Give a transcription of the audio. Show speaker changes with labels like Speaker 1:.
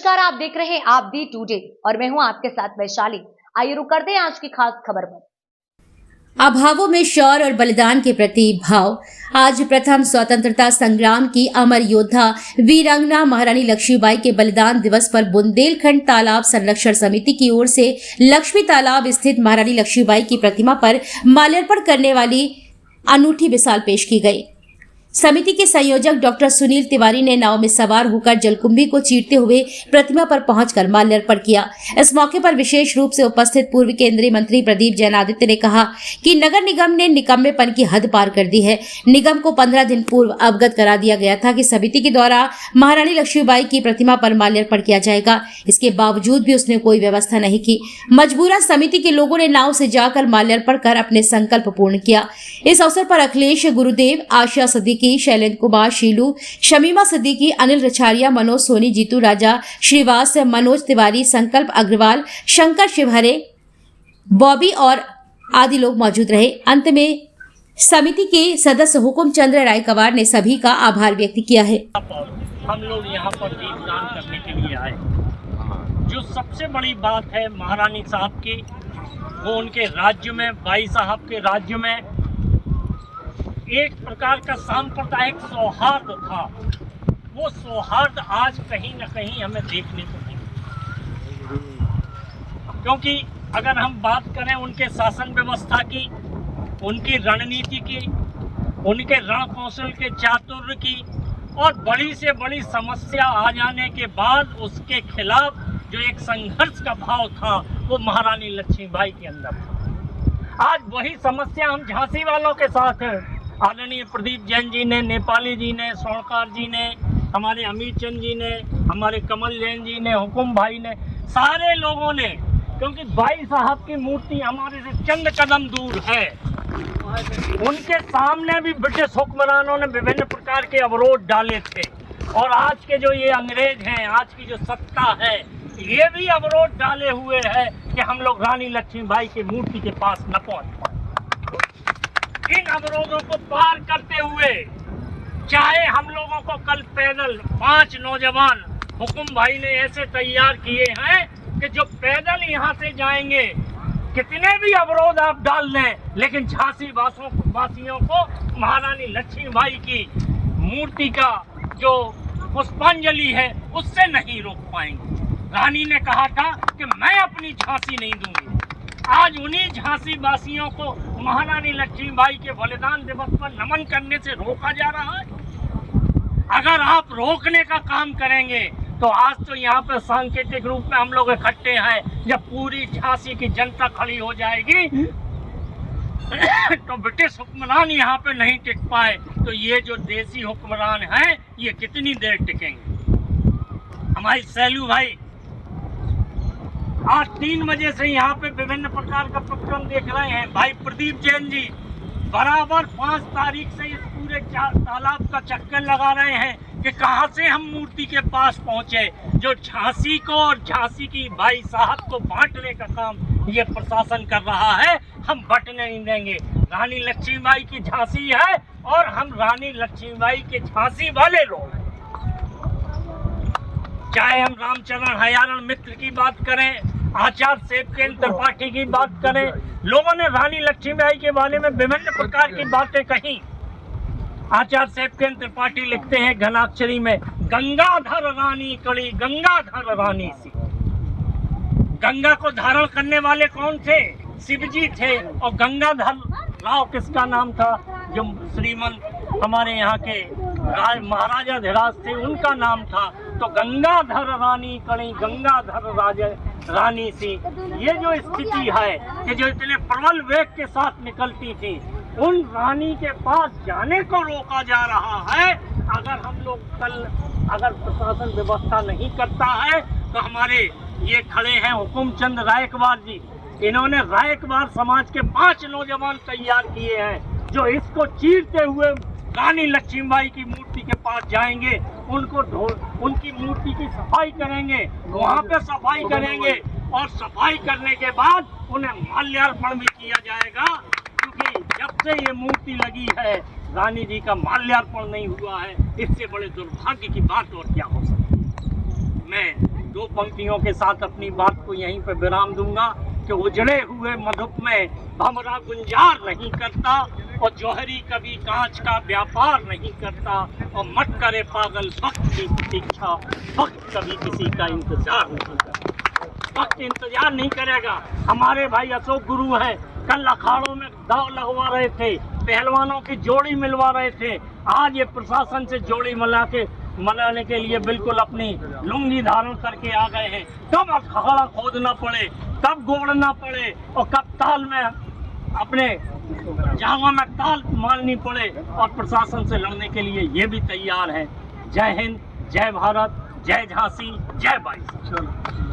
Speaker 1: नमस्कार, आप देख रहे हैं आप दी टुडे और मैं हूं आपके साथ वैशाली। आइए रुक करते हैं आज की खास खबर पर।
Speaker 2: अभावों में शौर्य और बलिदान के प्रति भाव। आज प्रथम स्वतंत्रता संग्राम की अमर योद्धा वीरांगना महारानी लक्ष्मीबाई के बलिदान दिवस पर बुंदेलखंड तालाब संरक्षण समिति की ओर से लक्ष्मी तालाब स्थित महारानी लक्ष्मीबाई की प्रतिमा पर माल्यार्पण करने वाली अनूठी मिसाल पेश की गई। समिति के संयोजक डॉक्टर सुनील तिवारी ने नाव में सवार होकर जलकुंभी को चीरते हुए प्रतिमा पर पहुंचकर माल्यार्पण किया। इस मौके पर विशेष रूप से उपस्थित पूर्व केंद्रीय मंत्री प्रदीप जैन आदित्य ने कहा कि नगर निगम ने निकम्मेपन की हद पार कर दी है। निगम को 15 दिन पूर्व अवगत करा दिया गया था कि समिति के द्वारा महारानी लक्ष्मीबाई की प्रतिमा पर माल्यार्पण किया जाएगा। इसके बावजूद भी उसने कोई व्यवस्था नहीं की। मजबूरन समिति के लोगों ने नाव से जाकर माल्यार्पण कर अपने संकल्प पूर्ण किया। इस अवसर पर अखिलेश गुरुदेव, आशा सिद्दीकी, शैलेंद्र कुमार, शीलू, शमीमा सिद्दीकी, अनिल रछारिया, मनोज सोनी, जीतू राजा श्रीवास, मनोज तिवारी, संकल्प अग्रवाल, शंकर शिवहरे, बॉबी और आदि लोग मौजूद रहे। अंत में समिति के सदस्य हुकुमचंद्र रायकवार ने सभी का आभार व्यक्त किया है।
Speaker 3: हम लोग यहाँ पर दीपदान करने के लिए आए। जो सबसे बड़ी बात है महारानी साहब की, वो उनके राज्य में, बाई साहब के राज्य में एक प्रकार का सांप्रदायिक सौहार्द था। वो सौहार्द आज कहीं न कहीं हमें देखने को मिला। क्योंकि अगर हम बात करें उनके शासन व्यवस्था की, उनकी रणनीति की, उनके रण कौशल के चातुर्य की, और बड़ी से बड़ी समस्या आ जाने के बाद उसके खिलाफ जो एक संघर्ष का भाव था, वो महारानी लक्ष्मीबाई के अंदर था। आज वही समस्या हम झांसी वालों के साथ है। आदरणीय प्रदीप जैन जी ने, नेपाली जी ने, स्वर्णकार जी ने, हमारे अमित चंद जी ने, हमारे कमल जैन जी ने, हुकुम भाई ने, सारे लोगों ने, क्योंकि बाई साहब की मूर्ति हमारे से चंद कदम दूर है। उनके सामने भी ब्रिटिश हुक्मरानों ने विभिन्न प्रकार के अवरोध डाले थे, और आज के जो ये अंग्रेज हैं, आज की जो सत्ता है, ये भी अवरोध डाले हुए है कि हम लोग रानी लक्ष्मीबाई की मूर्ति के पास न पहुंच पाए। इन अवरोधों को पार करते हुए, चाहे हम लोगों को कल पैदल 5 नौजवान हुकुम भाई ने ऐसे तैयार किए हैं कि जो पैदल यहाँ से जाएंगे, कितने भी अवरोध आप डाल दें, लेकिन झांसी वासियों को महारानी लक्ष्मीबाई की मूर्ति का जो पुष्पांजलि है उससे नहीं रोक पाएंगे। रानी ने कहा था कि मैं अपनी झांसी नहीं दूंगी। आज उन्हीं झांसी वासियों को महारानी लक्ष्मीबाई के बलिदान दिवस पर नमन करने से रोका जा रहा है। अगर आप रोकने का काम करेंगे तो आज तो यहाँ पे सांकेतिक रूप में हम लोग इकट्ठे हैं। जब पूरी झांसी की जनता खड़ी हो जाएगी तो ब्रिटिश हुक्मरान यहाँ पे नहीं टिक पाए, तो ये जो देसी हुक्मरान हैं ये कितनी देर टिकेंगे। हमारी सैलू भाई आज 3 बजे से यहाँ पे विभिन्न प्रकार का उपक्रम देख रहे हैं। भाई प्रदीप जैन जी बराबर 5 तारीख से इस पूरे तालाब का चक्कर लगा रहे हैं कि कहाँ से हम मूर्ति के पास पहुँचे। जो झांसी को और झांसी की भाई साहब को बांटने का काम ये प्रशासन कर रहा है, हम बंटने नहीं देंगे। रानी लक्ष्मीबाई की झांसी है और हम रानी लक्ष्मीबाई के झांसी वाले लोग। चाहे हम रामचरण हयारण मित्र की बात करें, आचार्य सेवकेंद्र त्रिपाठी की बात करें, लोगों ने रानी लक्ष्मीबाई के बारे में विभिन्न प्रकार की बातें कही। आचार्य सेवकेंद्र त्रिपाठी लिखते हैं घनाक्षरी में, गंगाधर रानी कड़ी गंगाधर रानी सी। गंगा को धारण करने वाले कौन थे? शिवजी थे। और गंगाधर राव किसका नाम था? जो श्रीमंत हमारे यहाँ के महाराजा धीराज थे, उनका नाम था। तो गंगाधर रानी कड़ी गंगाधर रानी सी। ये जो स्थिति है कि जो इतने प्रबल वेग के साथ निकलती थी, उन रानी के पास जाने को रोका जा रहा है। अगर हम लोग कल अगर प्रशासन व्यवस्था नहीं करता है तो हमारे ये खड़े हैं हुकुमचंद रायकवार जी, इन्होंने रायकवार समाज के 5 नौजवान तैयार किए हैं जो इसको चीरते हुए रानी लक्ष्मीबाई की मूर्ति के पास जाएंगे, उनकी मूर्ति की सफाई करेंगे, वहाँ पे सफाई करेंगे, और सफाई करने के बाद उन्हें माल्यार्पण भी किया जाएगा। क्योंकि जब से ये मूर्ति लगी है, रानी जी का माल्यार्पण नहीं हुआ है। इससे बड़े दुर्भाग्य की बात और क्या हो सकती है। मैं दो पंक्तियों के साथ अपनी बात को यहीं पर विराम दूंगा कि उजड़े हुए मधुप में भंवरा गुंजार नहीं करता और जौहरी कभी कांच का व्यापार नहीं करता और मत करे पागल वक्त की प्रतीक्षा, वक्त कभी किसी का इंतजार नहीं करता, वक्त इंतजार नहीं करेगा। हमारे भाई अशोक गुरु हैं, कल अखाड़ों में दाव लगवा रहे थे, पहलवानों की जोड़ी मिलवा रहे थे, आज ये प्रशासन से जोड़ी मनाने के लिए बिल्कुल अपनी लुंगी धारण करके आ गए हैं। कब अखाड़ा खोदना पड़े, कब गोड़ना पड़े और कब ताल में अपने जहां में ताल मारनी पड़े और प्रशासन से लड़ने के लिए ये भी तैयार है। जय हिंद, जय भारत, जय झांसी, जय बाईसा।